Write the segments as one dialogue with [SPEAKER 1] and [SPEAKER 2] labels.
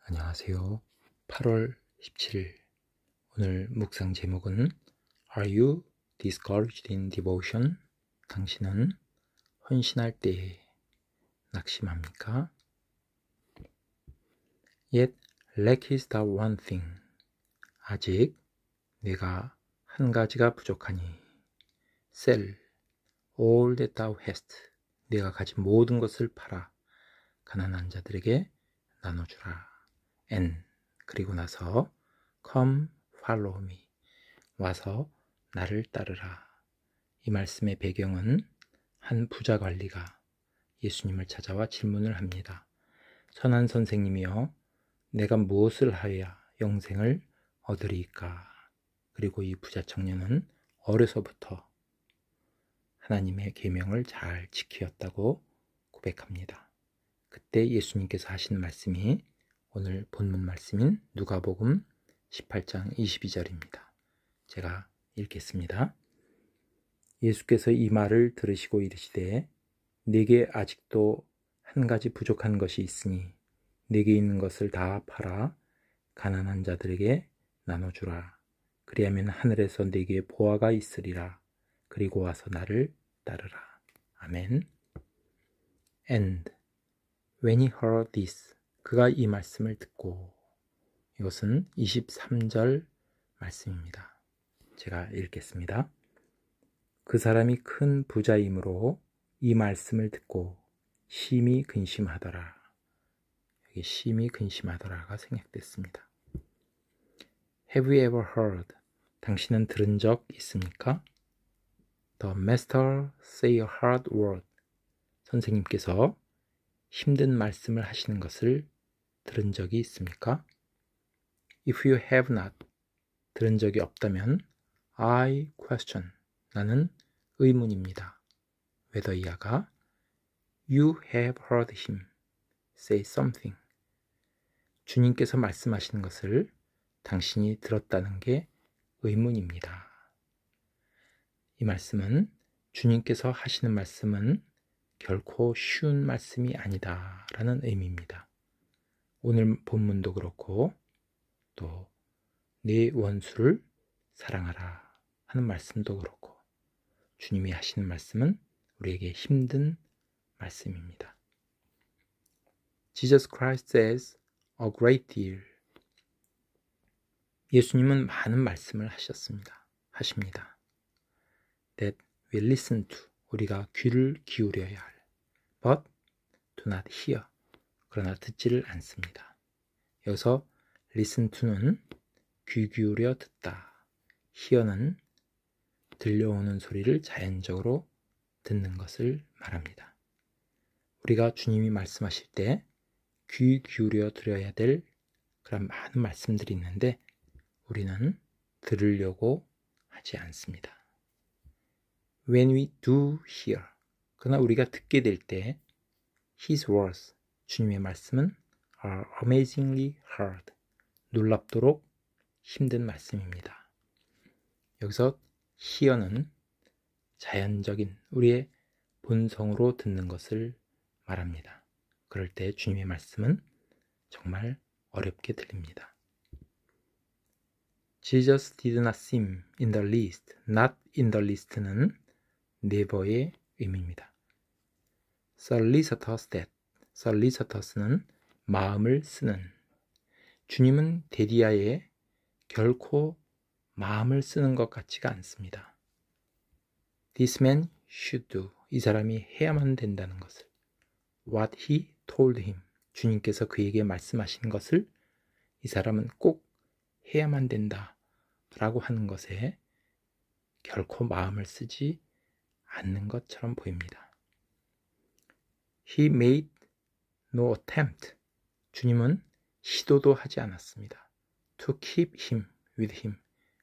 [SPEAKER 1] 안녕하세요. 8월 17일 오늘 묵상 제목은 Are you discouraged in devotion? 당신은 헌신할 때에 낙심합니까? Yet lack is the one thing. 아직 내가 한 가지가 부족하니 Sell all that thou hast. 내가 가진 모든 것을 팔아 가난한 자들에게 나눠주라. And 그리고 나서 Come follow me. 와서 나를 따르라. 이 말씀의 배경은 한 부자 관리가 예수님을 찾아와 질문을 합니다. 선한 선생님이여, 내가 무엇을 하여야 영생을 얻으리이까? 그리고 이 부자 청년은 어려서부터 하나님의 계명을 잘 지키었다고 고백합니다. 그때 예수님께서 하신 말씀이 오늘 본문 말씀인 누가복음 18장 22절입니다. 제가 읽겠습니다. 예수께서 이 말을 들으시고 이르시되 네게 아직도 한 가지 부족한 것이 있으니 네게 있는 것을 다 팔아 가난한 자들에게 나눠주라. 그리하면 하늘에서 네게 보화가 있으리라. 그리고 와서 나를 따르라. 아멘. And when he heard this, 그가 이 말씀을 듣고, 이것은 23절 말씀입니다. 제가 읽겠습니다. 그 사람이 큰 부자이므로 이 말씀을 듣고 심히 근심하더라. 여기 심히 근심하더라가 생략됐습니다. Have you ever heard? 당신은 들은 적 있습니까? The master say a hard word. 선생님께서 힘든 말씀을 하시는 것을 들은 적이 있습니까? If you have not, 들은 적이 없다면 I question, 나는 의문입니다. whether 이하가 You have heard him say something, 주님께서 말씀하시는 것을 당신이 들었다는 게 의문입니다. 이 말씀은 주님께서 하시는 말씀은 결코 쉬운 말씀이 아니다 라는 의미입니다. 오늘 본문도 그렇고 또 내 원수를 사랑하라 하는 말씀도 그렇고 주님이 하시는 말씀은 우리에게 힘든 말씀입니다. Jesus Christ says a great deal. 예수님은 많은 말씀을 하십니다. That we listen to. 우리가 귀를 기울여야 할. But do not hear. 그러나 듣지를 않습니다. 여기서 listen to는 귀 기울여 듣다. hear는 들려오는 소리를 자연적으로 듣는 것을 말합니다. 우리가 주님이 말씀하실 때 귀 기울여 들어야 될 그런 많은 말씀들이 있는데 우리는 들으려고 하지 않습니다. When we do hear, 그러나 우리가 듣게 될 때 His words, 주님의 말씀은 are amazingly hard, 놀랍도록 힘든 말씀입니다. 여기서 hear는 자연적인 우리의 본성으로 듣는 것을 말합니다. 그럴 때 주님의 말씀은 정말 어렵게 들립니다. Jesus did not seem in the least, not in the least는 never의 의미입니다. solicitous that, solicitous는 마음을 쓰는, 주님은 데디아에 결코 마음을 쓰는 것 같지가 않습니다. This man should do, 이 사람이 해야만 된다는 것을, what he told him, 주님께서 그에게 말씀하신 것을 이 사람은 꼭 해야만 된다 라고 하는 것에 결코 마음을 쓰지 않는 것처럼 보입니다. He made no attempt, 주님은 시도도 하지 않았습니다. To keep him with him,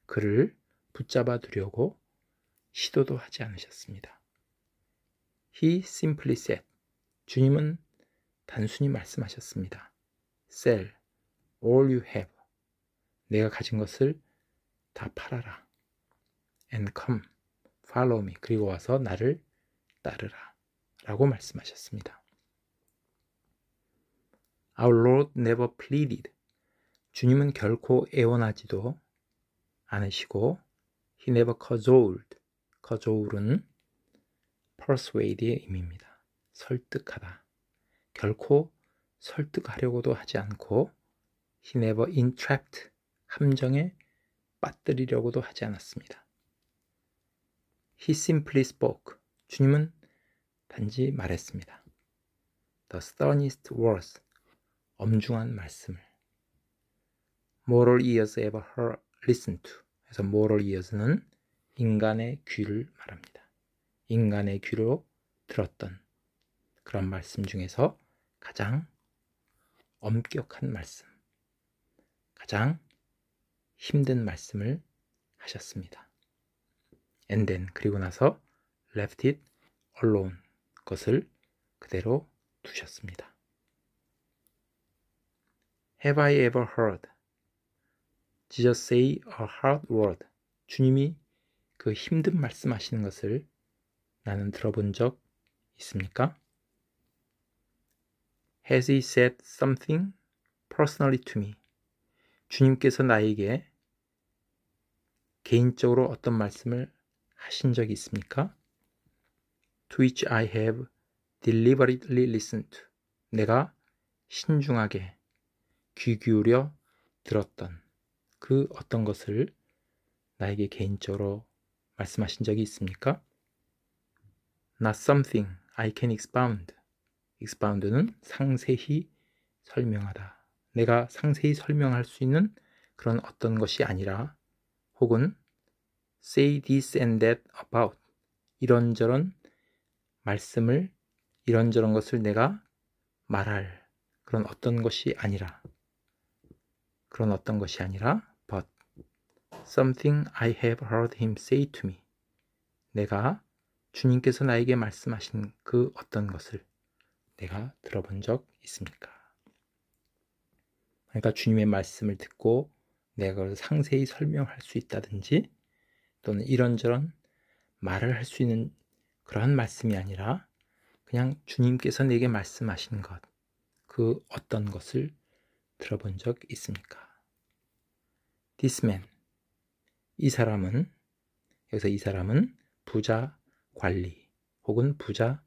[SPEAKER 1] 그를 붙잡아 두려고 시도도 하지 않으셨습니다. He simply said, 주님은 단순히 말씀하셨습니다. Sell all you have, 내가 가진 것을 다 팔아라. And come, follow me, 그리고 와서 나를 따르라 라고 말씀하셨습니다. Our Lord never pleaded. 주님은 결코 애원하지도 않으시고 He never cajoled. cajole은 persuade의 의미입니다. 설득하다. 결코 설득하려고도 하지 않고 He never entrapped. 함정에 빠뜨리려고도 하지 않았습니다. He simply spoke. 주님은 단지 말했습니다. The sternest words. 엄중한 말씀을. Moral ears ever heard, listened to. 그래서 moral ears는 인간의 귀를 말합니다. 인간의 귀로 들었던 그런 말씀 중에서 가장 엄격한 말씀, 가장 힘든 말씀을 하셨습니다. And then, 그리고 나서 left it alone. 그것을 그대로 두셨습니다. Have I ever heard Jesus say a hard word? 주님이 그 힘든 말씀하시는 것을 나는 들어본 적 있습니까? Has he said something personally to me? 주님께서 나에게 개인적으로 어떤 말씀을 하신 적이 있습니까? To which I have deliberately listened to. 내가 신중하게 귀 기울여 들었던 그 어떤 것을 나에게 개인적으로 말씀하신 적이 있습니까? Not something I can expound. expound는 상세히 설명하다. 내가 상세히 설명할 수 있는 그런 어떤 것이 아니라 혹은 say this and that about. 이런저런 말씀을 이런저런 것을 내가 말할 그런 어떤 것이 아니라 but something I have heard him say to me. 내가 주님께서 나에게 말씀하신 그 어떤 것을 내가 들어본 적 있습니까? 그러니까 주님의 말씀을 듣고 내가 그걸 상세히 설명할 수 있다든지 또는 이런저런 말을 할 수 있는 그러한 말씀이 아니라 그냥 주님께서 내게 말씀하신 것, 그 어떤 것을 들어본 적 있습니까? This man, 이 사람은, 여기서 이 사람은 부자 관리 혹은 부자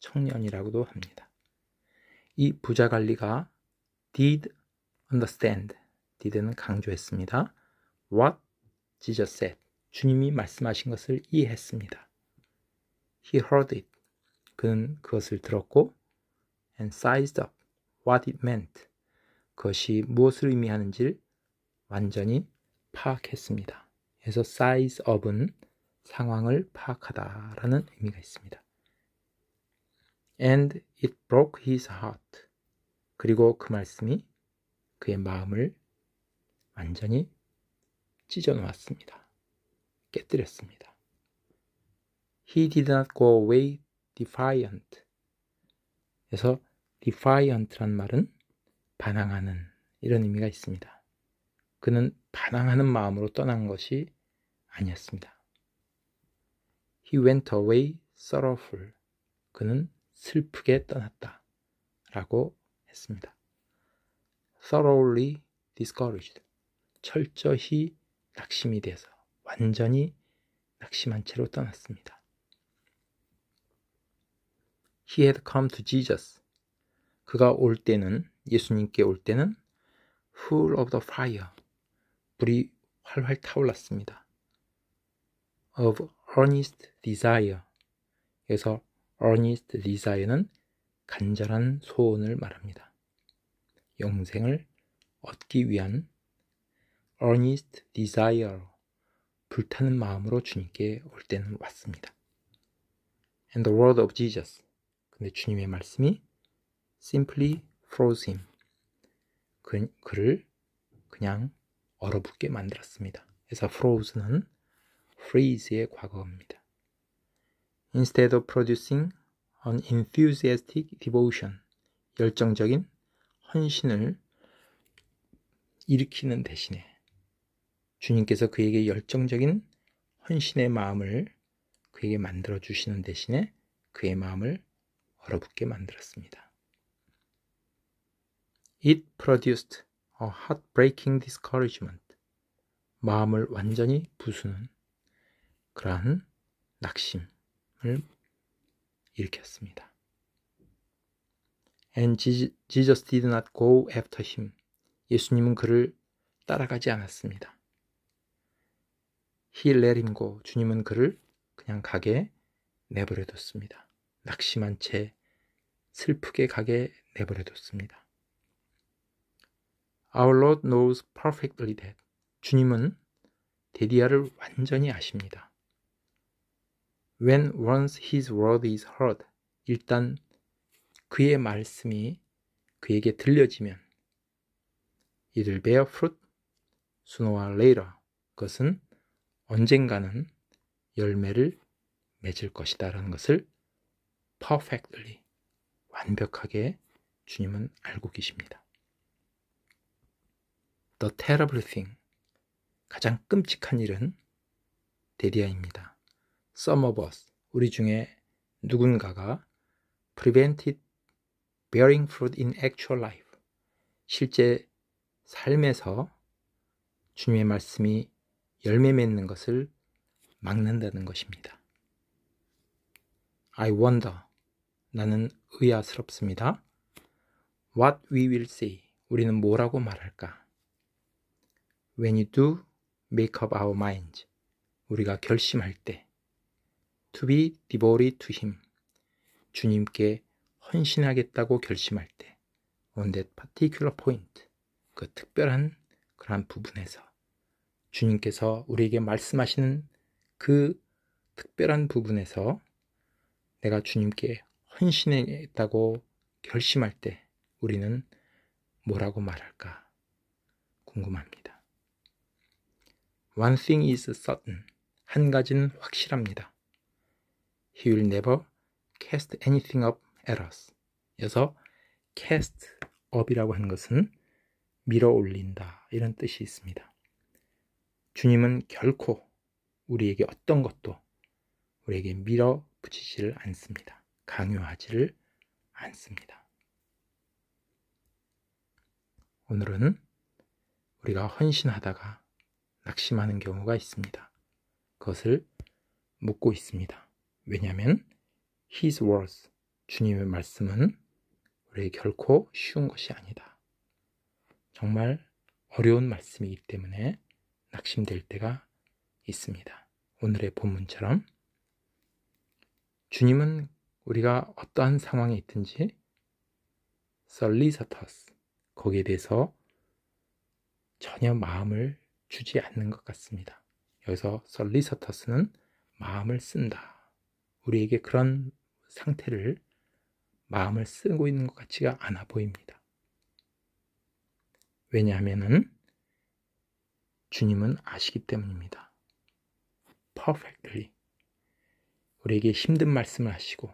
[SPEAKER 1] 청년이라고도 합니다. 이 부자 관리가 did understand, did는 강조했습니다. What Jesus said, 주님이 말씀하신 것을 이해했습니다. He heard it, 그는 그것을 들었고 and sized up what it meant, 그것이 무엇을 의미하는지를 완전히 파악했습니다. 그래서 size up은 상황을 파악하다라는 의미가 있습니다. And it broke his heart. 그리고 그 말씀이 그의 마음을 완전히 찢어 놓았습니다. 깨뜨렸습니다. He did not go away defiant. 그래서 defiant란 말은 반항하는 이런 의미가 있습니다. 그는 반항하는 마음으로 떠난 것이 아니었습니다. He went away sorrowful. 그는 슬프게 떠났다 라고 했습니다. Thoroughly discouraged. 철저히 낙심이 돼서 완전히 낙심한 채로 떠났습니다. He had come to Jesus. 그가 올 때는, 예수님께 올 때는 full of the fire. 불이 활활 타올랐습니다. Of earnest desire. 그래서 earnest desire는 간절한 소원을 말합니다. 영생을 얻기 위한 earnest desire, 불타는 마음으로 주님께 올 때는 왔습니다. And the word of Jesus. 근데 주님의 말씀이 simply froze him. 그를 그냥 얼어붙게 만들었습니다. 그래서 froze는 freeze의 과거입니다. Instead of producing an enthusiastic devotion, 열정적인 헌신을 일으키는 대신에 주님께서 그에게 열정적인 헌신의 마음을 그에게 만들어 주시는 대신에 그의 마음을 얼어붙게 만들었습니다. It produced a heartbreaking discouragement. 마음을 완전히 부수는 그러한 낙심을 일으켰습니다. And Jesus did not go after him. 예수님은 그를 따라가지 않았습니다. He let him go. 주님은 그를 그냥 가게 내버려뒀습니다. 낙심한 채 슬프게 가게 내버려뒀습니다. Our Lord knows perfectly that. 주님은 데디아를 완전히 아십니다. When once his word is heard. 일단 그의 말씀이 그에게 들려지면 it will bear fruit sooner or later. 그것은 언젠가는 열매를 맺을 것이다 라는 것을 perfectly, 완벽하게 주님은 알고 계십니다. The terrible thing, 가장 끔찍한 일은 데디아입니다. Some of us, 우리 중에 누군가가 prevented bearing fruit in actual life, 실제 삶에서 주님의 말씀이 열매 맺는 것을 막는다는 것입니다. I wonder, 나는 의아스럽습니다. What we will say, 우리는 뭐라고 말할까? When you do make up our minds, 우리가 결심할 때 to be devoted to him, 주님께 헌신하겠다고 결심할 때 on that particular point, 그 특별한 그러한 부분에서 주님께서 우리에게 말씀하시는 그 특별한 부분에서 내가 주님께 헌신하겠다고 결심할 때 우리는 뭐라고 말할까 궁금합니다. One thing is certain, 한 가지는 확실합니다. He will never cast anything up at us. 여기서 cast up이라고 하는 것은 밀어 올린다 이런 뜻이 있습니다. 주님은 결코 우리에게 어떤 것도 우리에게 밀어붙이지를 않습니다. 강요하지를 않습니다. 오늘은 우리가 헌신하다가 낙심하는 경우가 있습니다. 그것을 묻고 있습니다. 왜냐하면 His words, 주님의 말씀은 우리에게 결코 쉬운 것이 아니다. 정말 어려운 말씀이기 때문에 낙심될 때가 있습니다. 오늘의 본문처럼 주님은 우리가 어떠한 상황에 있든지 solicitous, 거기에 대해서 전혀 마음을 주지 않는 것 같습니다. 여기서 solicitous는 마음을 쓴다. 우리에게 그런 상태를 마음을 쓰고 있는 것 같지가 않아 보입니다. 왜냐하면은 주님은 아시기 때문입니다. perfectly. 우리에게 힘든 말씀을 하시고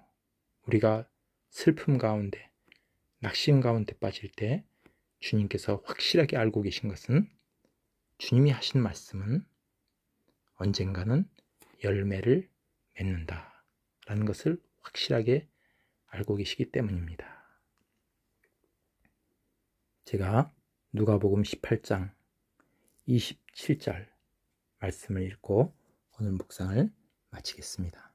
[SPEAKER 1] 우리가 슬픔 가운데 낙심 가운데 빠질 때 주님께서 확실하게 알고 계신 것은 주님이 하신 말씀은 언젠가는 열매를 맺는다 라는 것을 확실하게 알고 계시기 때문입니다. 제가 누가복음 18장 27절 말씀을 읽고 오늘 묵상을 마치겠습니다.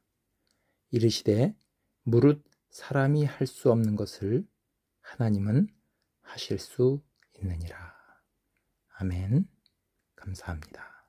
[SPEAKER 1] 이르시되 무릇 사람이 할 수 없는 것을 하나님은 하실 수 있느니라. 아멘. 감사합니다.